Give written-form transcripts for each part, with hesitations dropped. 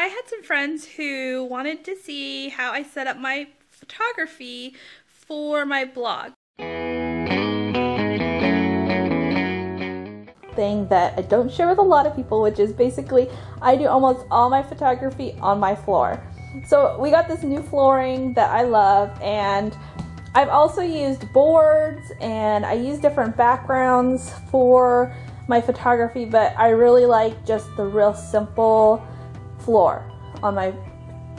had some friends who wanted to see how I set up my photography for my blog. Thing that I don't share with a lot of people, which is basically I do almost all my photography on my floor. So we got this new flooring that I love, and I've also used boards and I use different backgrounds for my photography, but I really like just the real simple floor on my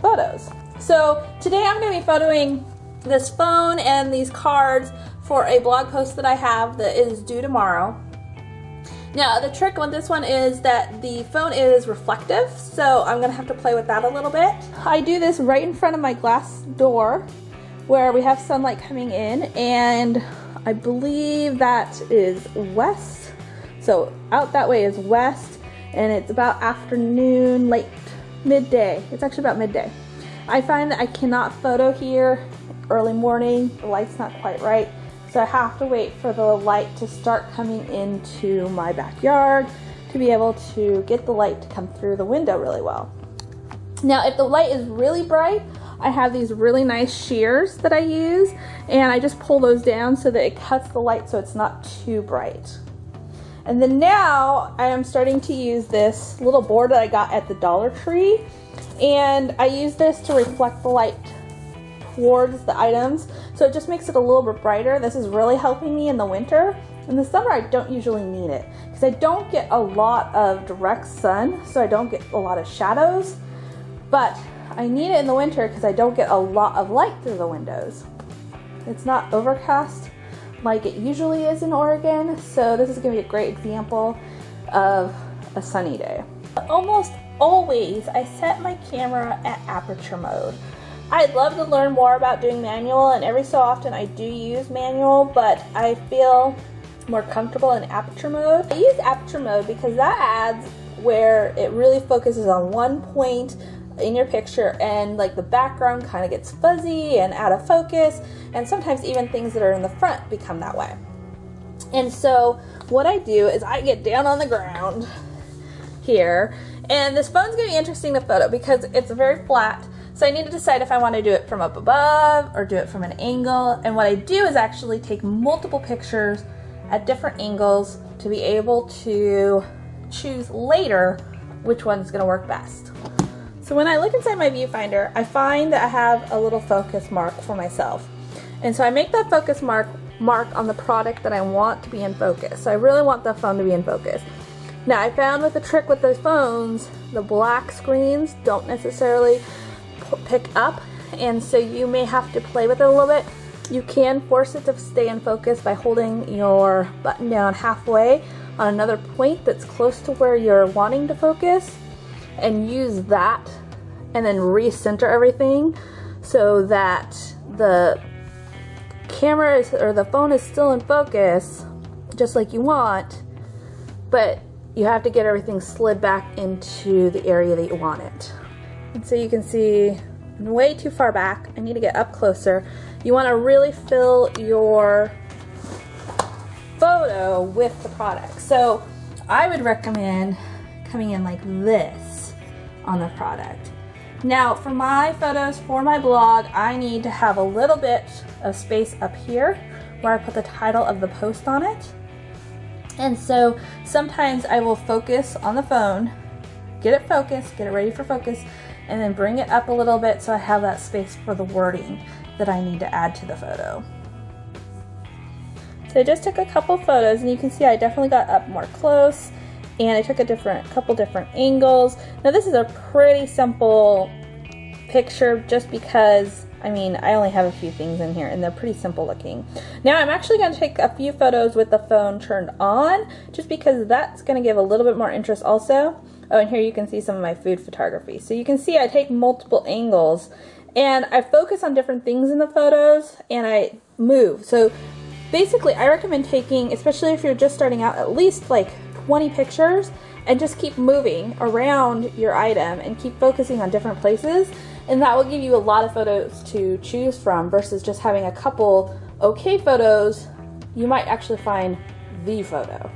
photos. So today I'm going to be photoing this phone and these cards for a blog post that I have that is due tomorrow. Now the trick with this one is that the phone is reflective, so I'm going to have to play with that a little bit. I do this right in front of my glass door where we have sunlight coming in, and I believe that is west. So out that way is west, and it's about afternoon, late midday. It's actually about midday. I find that I cannot photo here early morning. The light's not quite right. So I have to wait for the light to start coming into my backyard to be able to get the light to come through the window really well. Now, if the light is really bright, I have these really nice shears that I use, and I just pull those down so that it cuts the light so it's not too bright. And then now I am starting to use this little board that I got at the Dollar Tree, and I use this to reflect the light towards the items, so it just makes it a little bit brighter. This is really helping me in the winter. In the summer I don't usually need it because I don't get a lot of direct sun, so I don't get a lot of shadows, but I need it in the winter because I don't get a lot of light through the windows. It's not overcast like it usually is in Oregon, so this is going to be a great example of a sunny day. Almost always I set my camera at aperture mode. I'd love to learn more about doing manual, and every so often I do use manual, but I feel more comfortable in aperture mode. I use aperture mode because that adds where it really focuses on one point in your picture, and like the background kind of gets fuzzy and out of focus, and sometimes even things that are in the front become that way. And so what I do is I get down on the ground here, and this phone's going to be interesting to photo because it's very flat. So I need to decide if I want to do it from up above or do it from an angle. And what I do is actually take multiple pictures at different angles to be able to choose later which one's going to work best. So when I look inside my viewfinder, I find that I have a little focus mark for myself. And so I make that focus mark on the product that I want to be in focus. So I really want the phone to be in focus. Now I found with the trick with those phones, the black screens don't necessarily pick up, and so you may have to play with it a little bit. You can force it to stay in focus by holding your button down halfway on another point that's close to where you're wanting to focus, and use that and then recenter everything so that the camera is, or the phone is still in focus just like you want, but you have to get everything slid back into the area that you want it. And so you can see I'm way too far back. I need to get up closer. You want to really fill your photo with the product. So I would recommend coming in like this on the product. Now for my photos for my blog, I need to have a little bit of space up here where I put the title of the post on it. And so sometimes I will focus on the phone, get it focused, get it ready for focus, and then bring it up a little bit so I have that space for the wording that I need to add to the photo. So I just took a couple photos, and you can see I definitely got up more close, and I took a couple different angles. Now this is a pretty simple picture just because, I mean, I only have a few things in here and they're pretty simple looking. Now I'm actually going to take a few photos with the phone turned on just because that's going to give a little bit more interest also. Oh, and here you can see some of my food photography. So you can see I take multiple angles and I focus on different things in the photos and I move. So basically I recommend taking, especially if you're just starting out, at least like 20 pictures and just keep moving around your item and keep focusing on different places, and that will give you a lot of photos to choose from versus just having a couple okay photos. You might actually find the photo.